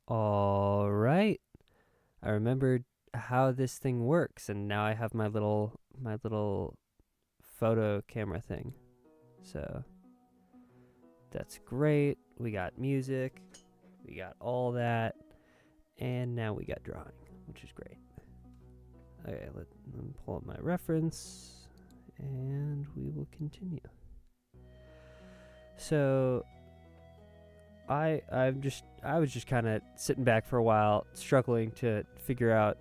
All right. I remembered how this thing works, and now I have my little photo camera thing. So that's great. We got music, we got all that, and now we got drawing, which is great. Okay, let me pull up my reference, and we will continue. So I was just kind of sitting back for a while, struggling to figure out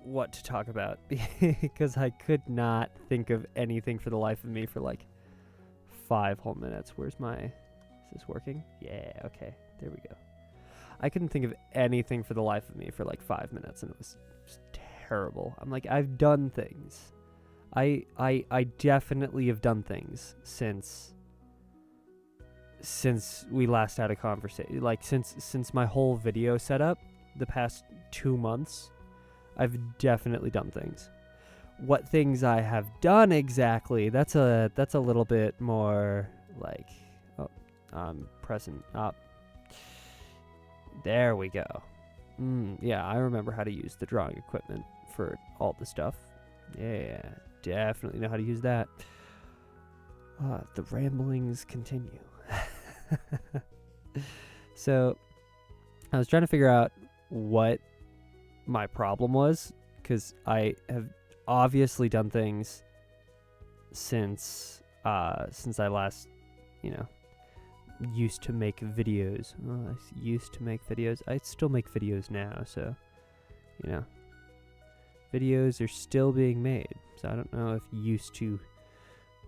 what to talk about because I could not think of anything for the life of me for like 5 whole minutes. Where's my? Is this working? Yeah. Okay. There we go. I couldn't think of anything for the life of me for like 5 minutes, and it was just terrible. I'm like, I've done things. I definitely have done things since we last had a conversation. Like since my whole video setup, the past 2 months, I've definitely done things. What things I have done exactly, that's a little bit more like, oh, I'm pressing up. There we go. Yeah, I remember how to use the drawing equipment for all the stuff. Yeah, definitely know how to use that. The ramblings continue. So, I was trying to figure out what my problem was, because I have obviously done things since I last, used to make videos. Well, I used to make videos. I still make videos now, so videos are still being made. So I don't know if used to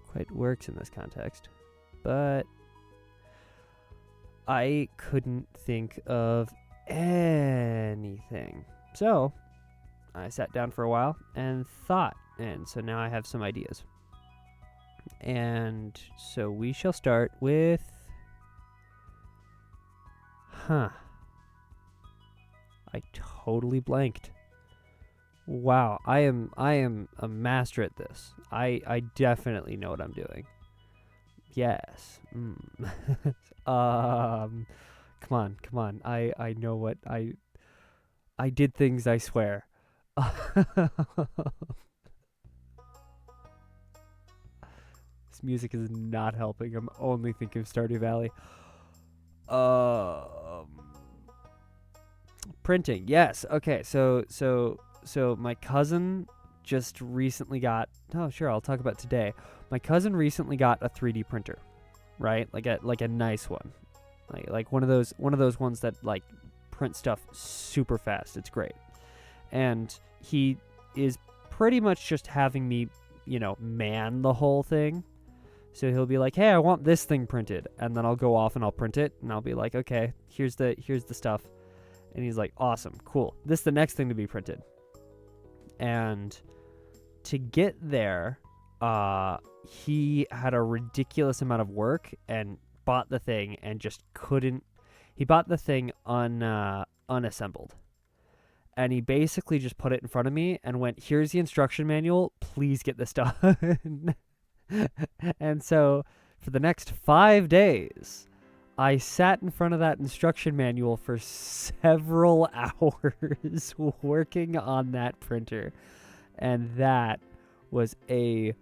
quite works in this context, but I couldn't think of anything. So I sat down for a while and thought, and so now I have some ideas. And so we shall start with, I totally blanked. Wow, I am a master at this. I definitely know what I'm doing. Yes. Come on. I know what I did things, I swear. This music is not helping. I'm only thinking of Stardew Valley. Printing. Yes. Okay. So my cousin just recently got. Oh, sure. I'll talk about today. My cousin recently got a 3D printer, right? Like a nice one, like one of those ones that like print stuff super fast. It's great, and he is pretty much just having me, man the whole thing. So he'll be like, "Hey, I want this thing printed," and then I'll go off and I'll print it, and I'll be like, "Okay, here's the stuff," and he's like, "Awesome, cool. This is the next thing to be printed." And to get there, he had a ridiculous amount of work and bought the thing and just couldn't. He bought the thing unassembled, and he basically just put it in front of me and went, "Here's the instruction manual. Please get this done." And so for the next 5 days, I sat in front of that instruction manual for several hours working on that printer. And that was a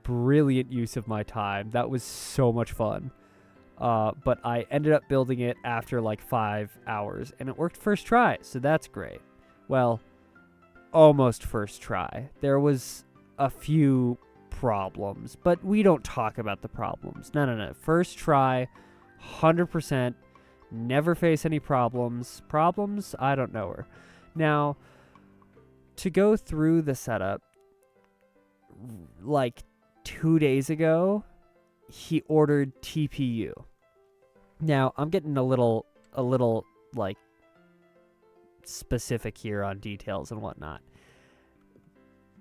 brilliant use of my time. That was so much fun. But I ended up building it after like 5 hours, and it worked first try, so that's great. Well, almost first try. There was a few problems, but we don't talk about the problems. No. First try, 100%. Never face any problems. Problems? I don't know her. Now, to go through the setup, like 2 days ago, he ordered TPU. Now, I'm getting a little like specific here on details and whatnot.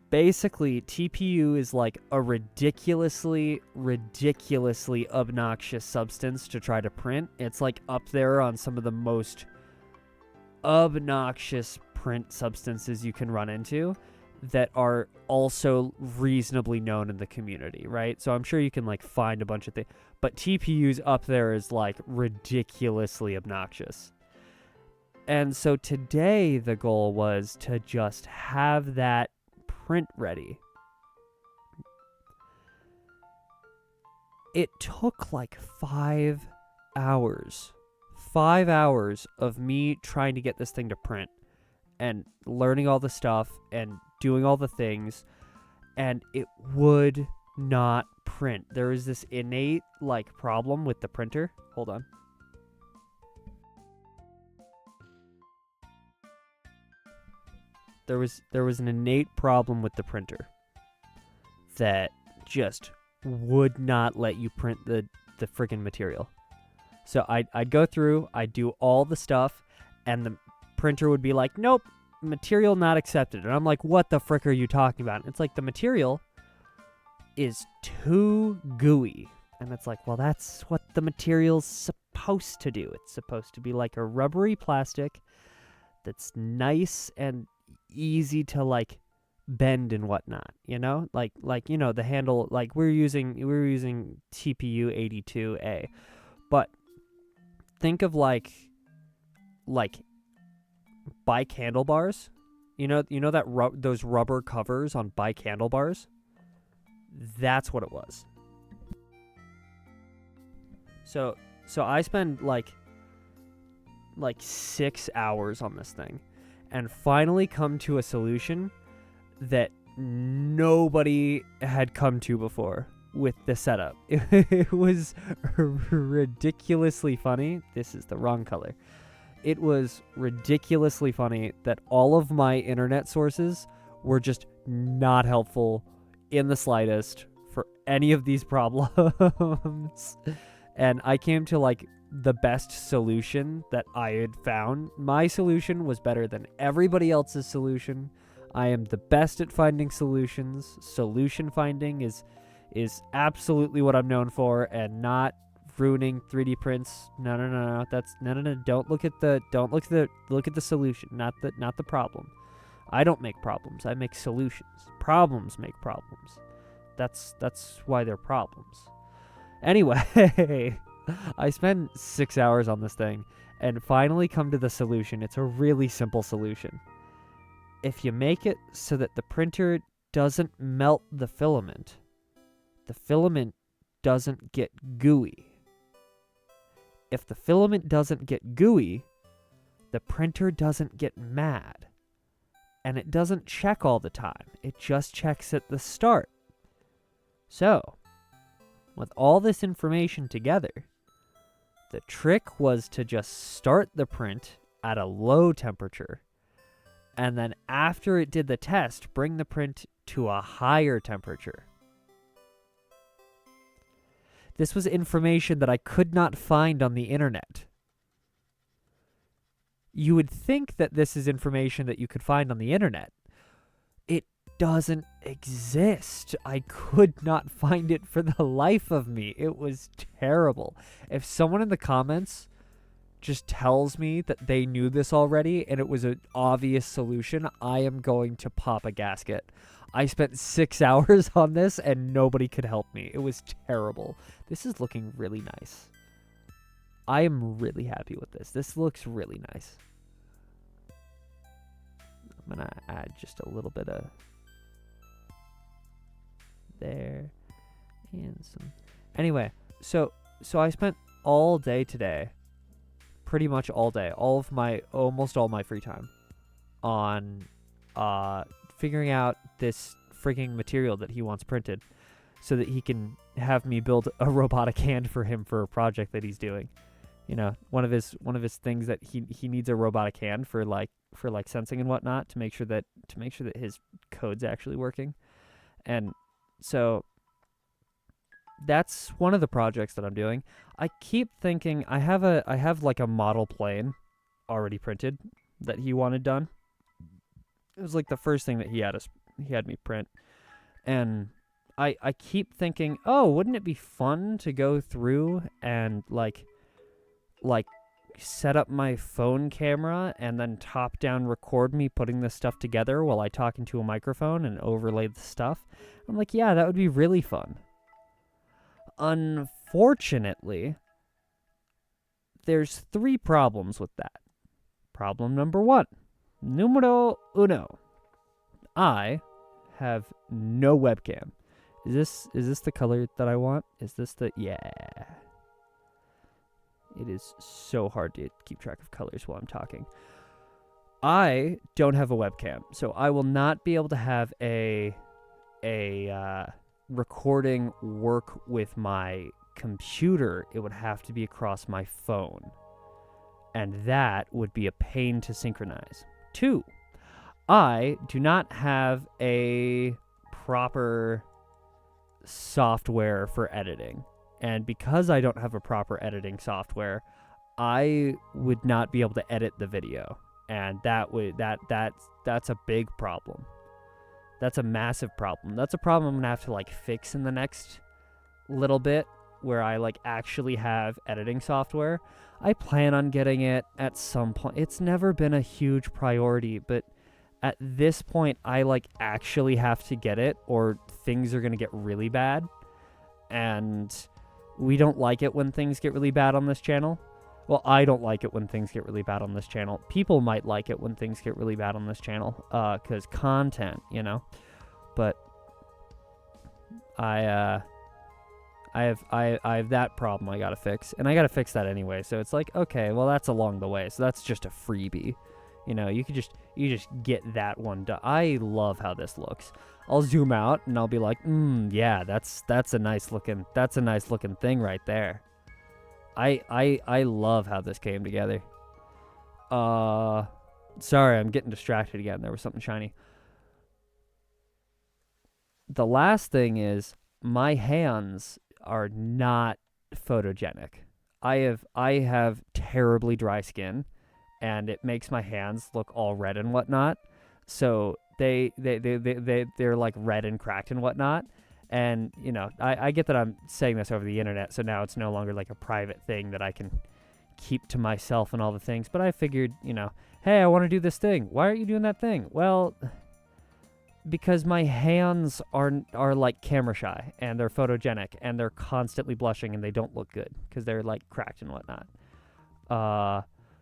Basically, TPU is like a ridiculously obnoxious substance to try to print. It's like up there on some of the most obnoxious print substances you can run into that are also reasonably known in the community, right? So I'm sure you can like find a bunch of things, but TPU's up there is like ridiculously obnoxious. And so today the goal was to just have that print ready. It took like 5 hours. 5 hours of me trying to get this thing to print and learning all the stuff and doing all the things, and it would not print. There is this innate like problem with the printer. Hold on. There was an innate problem with the printer that just would not let you print the friggin' material. So I'd go through, I'd do all the stuff, and the printer would be like, nope, material not accepted. And I'm like, what the frick are you talking about? And it's like, the material is too gooey. And it's like, well, that's what the material's supposed to do. It's supposed to be like a rubbery plastic that's nice and easy to like bend and whatnot, you know, like you know, the handle, like we were using TPU 82A, but think of like bike handlebars, you know that those rubber covers on bike handlebars. That's what it was. So I spend like 6 hours on this thing, and finally come to a solution that nobody had come to before with the setup. It was ridiculously funny. This is the wrong color. It was ridiculously funny that all of my internet sources were just not helpful in the slightest for any of these problems. And I came to like the best solution that I had found. My solution was better than everybody else's solution. I am the best at finding solutions. Solution finding is absolutely what I'm known for, and not ruining 3D prints. No. That's no. Don't look at the solution, not the problem. I don't make problems. I make solutions. Problems make problems. That's why they're problems. Anyway, I spent 6 hours on this thing and finally come to the solution. It's a really simple solution. If you make it so that the printer doesn't melt the filament doesn't get gooey. If the filament doesn't get gooey, the printer doesn't get mad. And it doesn't check all the time. It just checks at the start. So, with all this information together, the trick was to just start the print at a low temperature, and then after it did the test, bring the print to a higher temperature. This was information that I could not find on the internet. You would think that this is information that you could find on the internet. It doesn't exist. I could not find it for the life of me. It was terrible. If someone in the comments just tells me that they knew this already and it was an obvious solution, I am going to pop a gasket. I spent 6 hours on this and nobody could help me. It was terrible. This is looking really nice. I am really happy with this. This looks really nice. I'm going to add just a little bit of there and some. Anyway, so I spent all day today, pretty much all day, almost all my free time on figuring out this freaking material that he wants printed so that he can have me build a robotic hand for him for a project that he's doing. You know, one of his things that he needs a robotic hand for sensing and whatnot to make sure that his code's actually working. And so that's one of the projects that I'm doing. I keep thinking I have like a model plane already printed that he wanted done. It was like the first thing that he had me print. And I keep thinking, oh, wouldn't it be fun to go through and like set up my phone camera and then top down record me putting this stuff together while I talk into a microphone and overlay the stuff. I'm like, yeah, that would be really fun. Unfortunately, there's 3 problems with that. Problem number 1. Numero uno. I have no webcam. Is this the color that I want? Is this the... Yeah. It is so hard to keep track of colors while I'm talking. I don't have a webcam, so I will not be able to have a recording work with my computer. It would have to be across my phone, and that would be a pain to synchronize. 2, I do not have a proper software for editing, and because I don't have a proper editing software, I would not be able to edit the video, and that's a big problem. That's a massive problem. That's a problem I'm gonna have to like fix in the next little bit, where I like actually have editing software. I plan on getting it at some point. It's never been a huge priority, but at this point I like actually have to get it, or things are gonna get really bad. And we don't like it when things get really bad on this channel. Well, I don't like it when things get really bad on this channel. People might like it when things get really bad on this channel, because content, you know. But I have that problem I gotta fix, and I gotta fix that anyway. So it's like, okay, well that's along the way. So that's just a freebie, you know. You just get that one done. I love how this looks. I'll zoom out and I'll be like, yeah, that's a nice looking thing right there. I love how this came together. Sorry, I'm getting distracted again. There was something shiny. The last thing is, my hands are not photogenic. I have terribly dry skin, and it makes my hands look all red and whatnot. So they're like red and cracked and whatnot. And, you know, I get that I'm saying this over the internet, so now it's no longer like a private thing that I can keep to myself and all the things. But I figured, you know, hey, I want to do this thing. Why aren't you doing that thing? Well, because my hands are like camera shy, and they're photogenic, and they're constantly blushing, and they don't look good because they're like cracked and whatnot.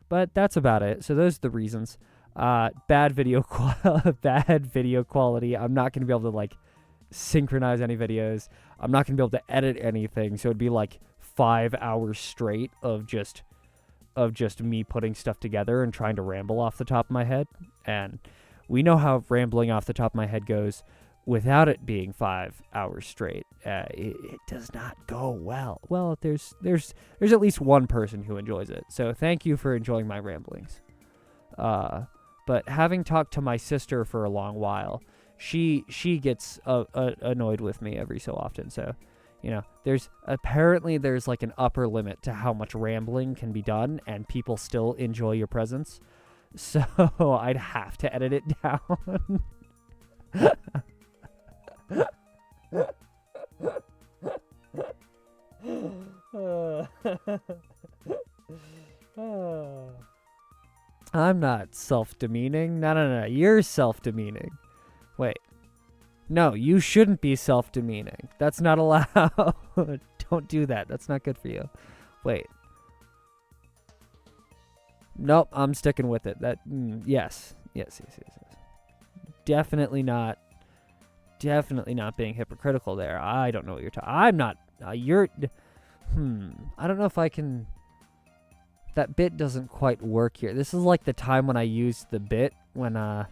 But that's about it. So those are the reasons. Bad video quality. I'm not going to be able to like synchronize any videos. I'm not gonna be able to edit anything, so it'd be like 5 hours straight of just me putting stuff together and trying to ramble off the top of my head. And we know how rambling off the top of my head goes without it being 5 hours straight. It does not go well. Well, there's at least one person who enjoys it, so thank you for enjoying my ramblings. But having talked to my sister for a long while, she gets annoyed with me every so often. So, you know, there's like an upper limit to how much rambling can be done, and people still enjoy your presence. So I'd have to edit it down. I'm not self-demeaning. No. You're self-demeaning. Wait. No, you shouldn't be self-demeaning. That's not allowed. Don't do that. That's not good for you. Wait. Nope, I'm sticking with it. Yes. Definitely not being hypocritical there. I don't know what you're talking. I'm not. I don't know if I can. That bit doesn't quite work here. This is like the time when I used the bit when I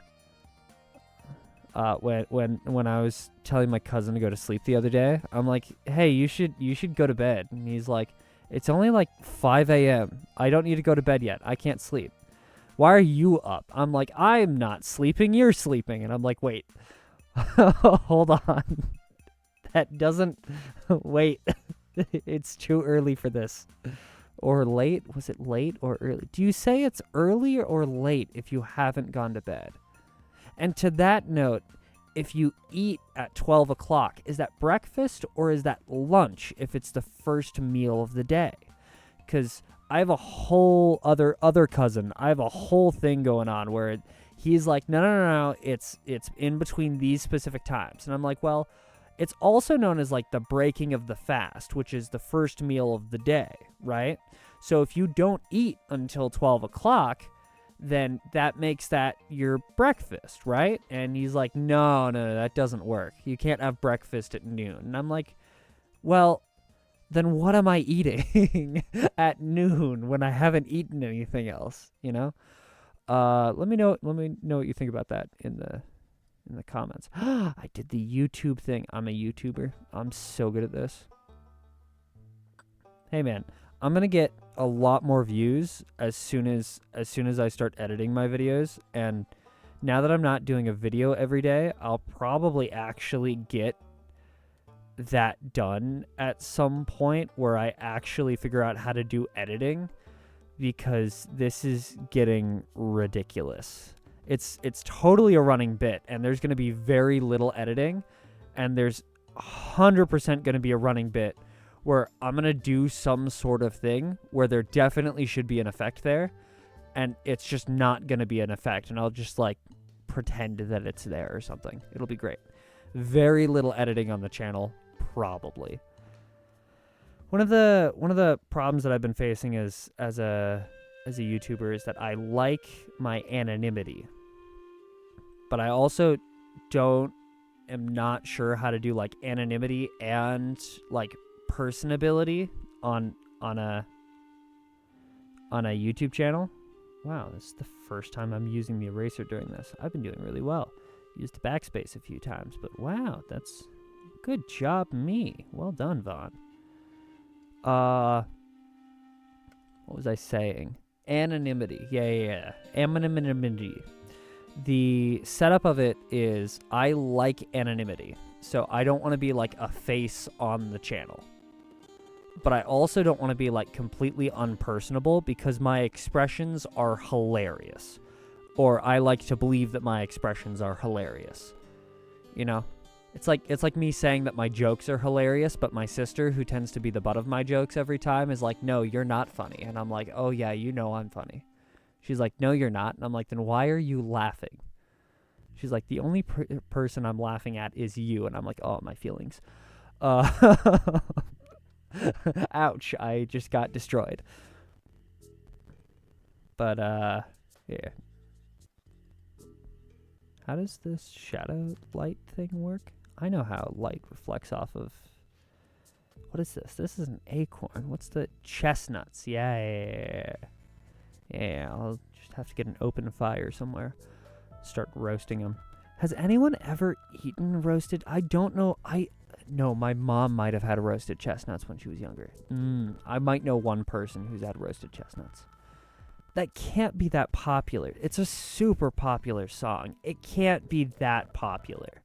was telling my cousin to go to sleep the other day. I'm like, hey, you should go to bed. And he's like, it's only like 5 a.m. I don't need to go to bed yet. I can't sleep. Why are you up? I'm like, I'm not sleeping. You're sleeping. And I'm like, wait, hold on. That doesn't, wait, it's too early for this. Or late? Was it late or early? Do you say it's early or late if you haven't gone to bed? And to that note, if you eat at 12 o'clock, is that breakfast or is that lunch if it's the first meal of the day? Because I have a whole other cousin. I have a whole thing going on where he's like, no, it's in between these specific times. And I'm like, well, it's also known as like the breaking of the fast, which is the first meal of the day, right? So if you don't eat until 12 o'clock, then that makes that your breakfast, right? And he's like, no, that doesn't work. You can't have breakfast at noon. And I'm like, well, then what am I eating at noon when I haven't eaten anything else, you know? Let me know what you think about that in the comments. I did the YouTube thing. I'm a YouTuber. I'm so good at this. Hey man, I'm going to get a lot more views as soon as I start editing my videos, and now that I'm not doing a video every day, I'll probably actually get that done at some point where I actually figure out how to do editing, because this is getting ridiculous. It's totally a running bit, and there's going to be very little editing, and there's 100% going to be a running bit where I'm going to do some sort of thing where there definitely should be an effect there, and it's just not going to be an effect, and I'll just like pretend that it's there or something. It'll be great. Very little editing on the channel, probably. One of the problems that I've been facing as a YouTuber is that I like my anonymity, but I also am not sure how to do like anonymity and like personability on a YouTube channel. Wow, this is the first time I'm using the eraser during this. I've been doing really well. Used backspace a few times, but wow, that's good job me. Well done, Vaughn. What was I saying? Anonymity. Yeah. Anonymity. The setup of it is I like anonymity, so I don't want to be like a face on the channel. But I also don't want to be like completely unpersonable, because my expressions are hilarious. Or I like to believe that my expressions are hilarious. You know? It's like me saying that my jokes are hilarious, but my sister, who tends to be the butt of my jokes every time, is like, no, you're not funny. And I'm like, oh yeah, you know I'm funny. She's like, no, you're not. And I'm like, then why are you laughing? She's like, the only person I'm laughing at is you. And I'm like, oh, my feelings. Ouch, I just got destroyed. But, yeah. How does this shadow light thing work? I know how light reflects off of... What is this? This is an acorn. What's the... Chestnuts. Yeah, I'll just have to get an open fire somewhere. Start roasting them. Has anyone ever eaten roasted... I don't know. No, my mom might have had roasted chestnuts when she was younger. I might know one person who's had roasted chestnuts. That can't be that popular. It's a super popular song. It can't be that popular.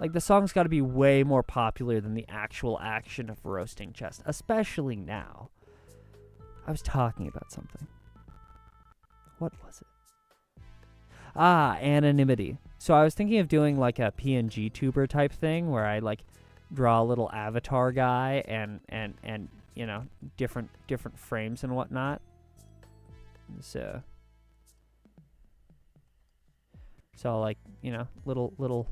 Like the song's got to be way more popular than the actual action of roasting chestnuts, especially now. I was talking about something. What was it? Anonymity. So I was thinking of doing like a PNG tuber type thing where I like draw a little avatar guy and you know, different frames and whatnot. So like, you know, little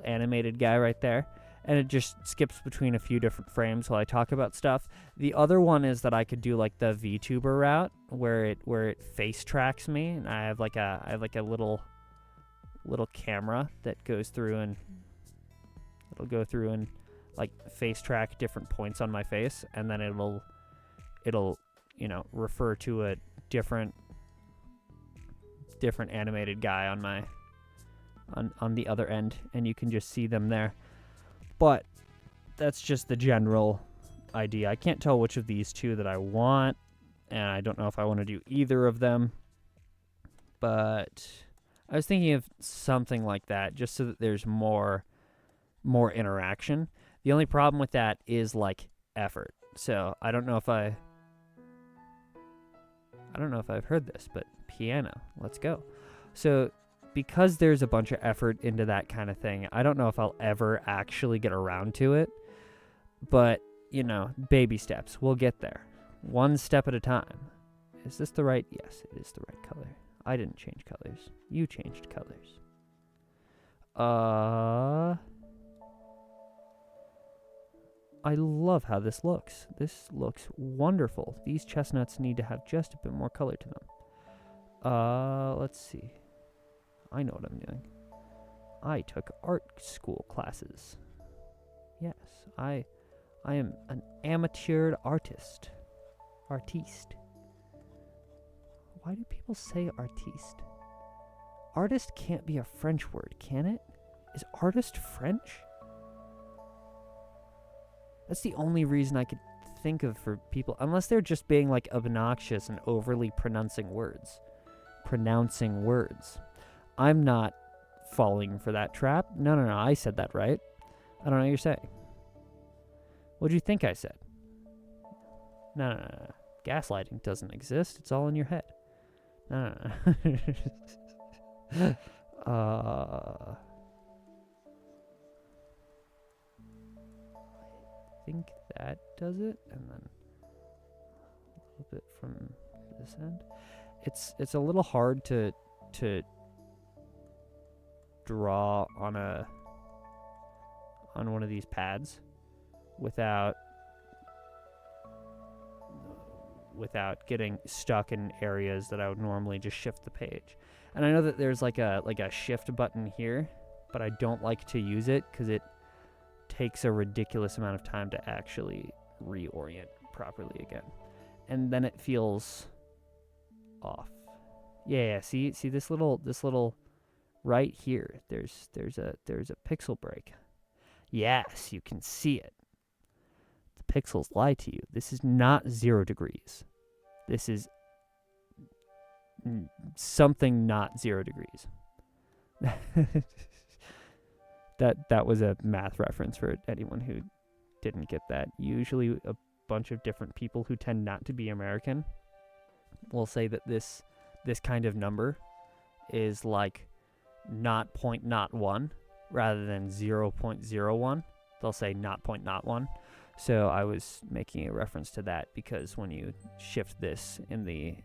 animated guy right there, and it just skips between a few different frames while I talk about stuff. The other one is that I could do like the VTuber route where it face tracks me, and I have like a little camera that goes through and it'll go through and like face track different points on my face, and then it'll you know, refer to a different animated guy on my on the other end, and you can just see them there. But that's just the general idea. I can't tell which of these two that I want, and I don't know if I want to do either of them, but I was thinking of something like that just so that there's more interaction. The only problem with that is like effort. So I don't know if I've heard this, but piano, let's go. So because there's a bunch of effort into that kind of thing, I don't know if I'll ever actually get around to it, but you know, baby steps, we'll get there. One step at a time. Is this the right? Yes, it is the right color. I didn't change colors. You changed colors. I love how this looks. This looks wonderful. These chestnuts need to have just a bit more color to them. Let's see. I know what I'm doing. I took art school classes. Yes, I am an amateur artiste. Artiste. Why do people say artiste? Artist can't be a French word, can it? Is artist French? That's the only reason I could think of for people, unless they're just being like obnoxious and overly pronouncing words. I'm not falling for that trap. No, I said that right. I don't know what you're saying. What do you think I said? No. Gaslighting doesn't exist. It's all in your head. No. I think that does it, and then a little bit from this end. It's a little hard to draw on one of these pads without getting stuck in areas that I would normally just shift the page. And I know that there's like a shift button here, but I don't like to use it because it takes a ridiculous amount of time to actually reorient properly again. And then it feels off. Yeah, see this little right here. There's a pixel break. Yes, you can see it. The pixels lie to you. This is not 0 degrees. This is something not 0 degrees. That was a math reference for anyone who didn't get that. Usually a bunch of different people who tend not to be American will say that this kind of number is like not 0.01 rather than 0.01. They'll say not 0.01. So I was making a reference to that because when you shift this in the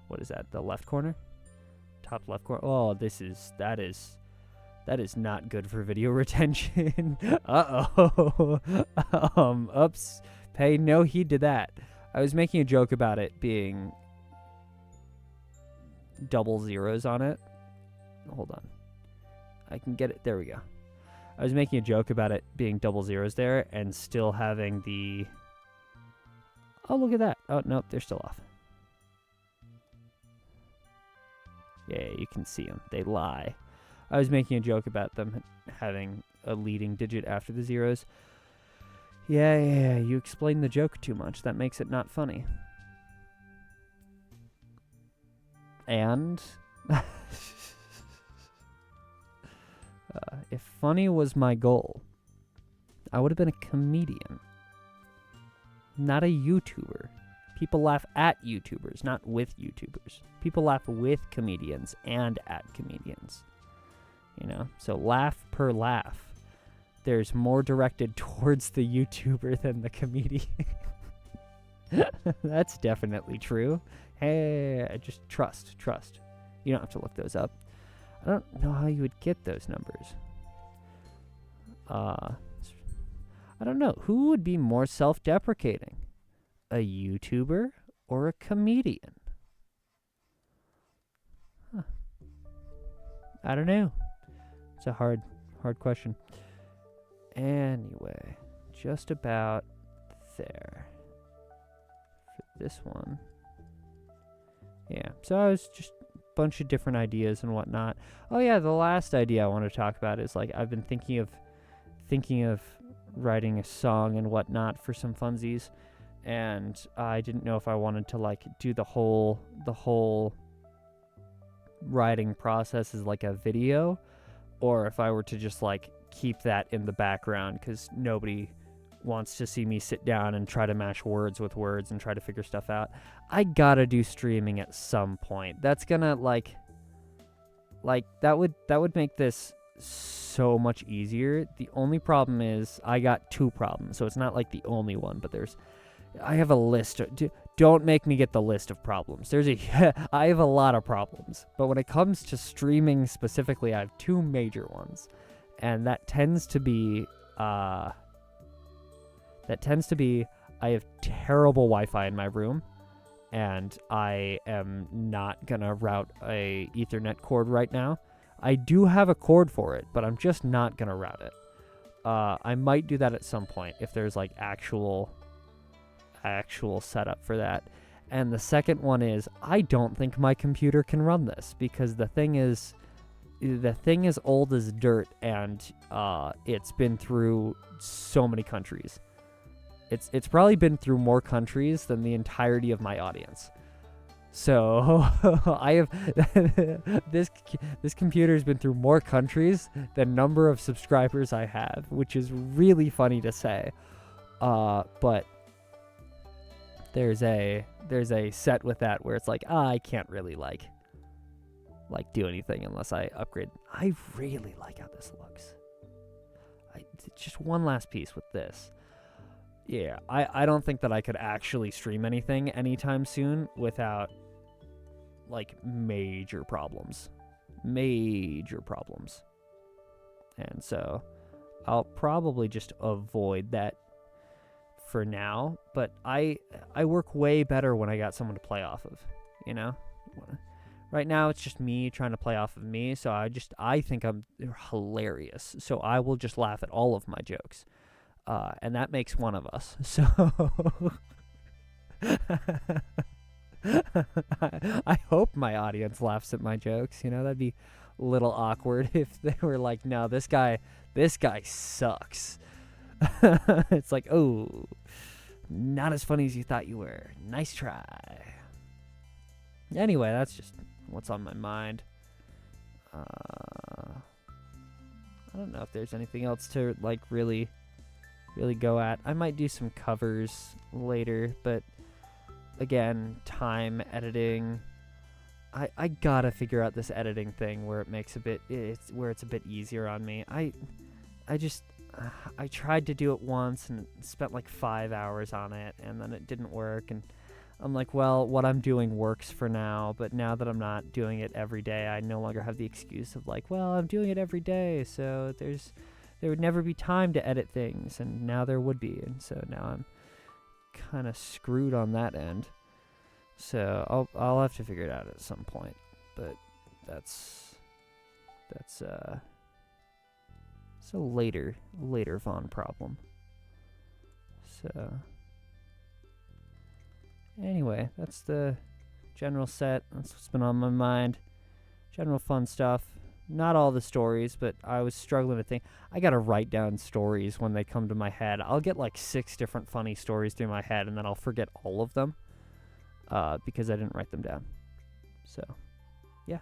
what is that? The left corner? Top left corner. Oh, that is not good for video retention. Uh-oh. Oops. Pay no heed to that. I was making a joke about it being double zeros on it. Hold on. I can get it. There we go. I was making a joke about it being double zeros there and still having the... Oh, look at that. Oh, nope, they're still off. Yeah, you can see them. They lie. I was making a joke about them having a leading digit after the zeros. Yeah, you explain the joke too much. That makes it not funny. And... if funny was my goal, I would have been a comedian, not a YouTuber. People laugh at YouTubers, not with YouTubers. People laugh with comedians and at comedians. You know, so laugh per laugh. There's more directed towards the YouTuber than the comedian. That's definitely true. Hey, just trust. You don't have to look those up. I don't know how you would get those numbers. I don't know. Who would be more self-deprecating? A YouTuber or a comedian? Huh. I don't know. It's a hard question. Anyway, just about there. For this one. Yeah, so I was just bunch of different ideas and whatnot. Oh yeah, the last idea I want to talk about is like I've been thinking of writing a song and whatnot for some funsies, and I didn't know if I wanted to like do the whole writing process as like a video, or if I were to just like keep that in the background because nobody wants to see me sit down and try to match words with words and try to figure stuff out. I gotta do streaming at some point. That's gonna like that would make this so much easier. The only problem is I got 2 problems, so it's not like the only one, but I have a list. Don't make me get the list of problems. I have a lot of problems, but when it comes to streaming specifically, I have 2 major ones, and that tends to be I have terrible Wi-Fi in my room, and I am not gonna route a Ethernet cord right now. I do have a cord for it, but I'm just not gonna route it. I might do that at some point if there's like actual setup for that. And the second one is I don't think my computer can run this because the thing is old as dirt, and it's been through so many countries. It's probably been through more countries than the entirety of my audience. So I have this computer's been through more countries than number of subscribers I have, which is really funny to say. But there's a set with that where it's like, I can't really like do anything unless I upgrade. I really like how this looks. Just one last piece with this. Yeah, I don't think that I could actually stream anything anytime soon without like major problems. And so I'll probably just avoid that for now, but I work way better when I got someone to play off of, you know? Right now it's just me trying to play off of me, so I think I'm hilarious. So I will just laugh at all of my jokes. And that makes one of us. So I hope my audience laughs at my jokes. You know, that'd be a little awkward if they were like, no, this guy sucks. It's like, oh, not as funny as you thought you were. Nice try. Anyway, that's just what's on my mind. I don't know if there's anything else to like really go at. I might do some covers later, but again, time, editing. I gotta figure out this editing thing where it's a bit easier on me. I tried to do it once and spent like 5 hours on it, and then it didn't work, and I'm like, well, what I'm doing works for now, but now that I'm not doing it every day, I no longer have the excuse of like, well, I'm doing it every day, so there would never be time to edit things, and now there would be, and so now I'm kind of screwed on that end. So I'll have to figure it out at some point, but that's it's a later Vaughn problem. So anyway, that's the general set. That's what's been on my mind. General fun stuff. Not all the stories, but I was struggling to think. I gotta write down stories when they come to my head. I'll get like 6 different funny stories through my head, and then I'll forget all of them because I didn't write them down. So, yeah.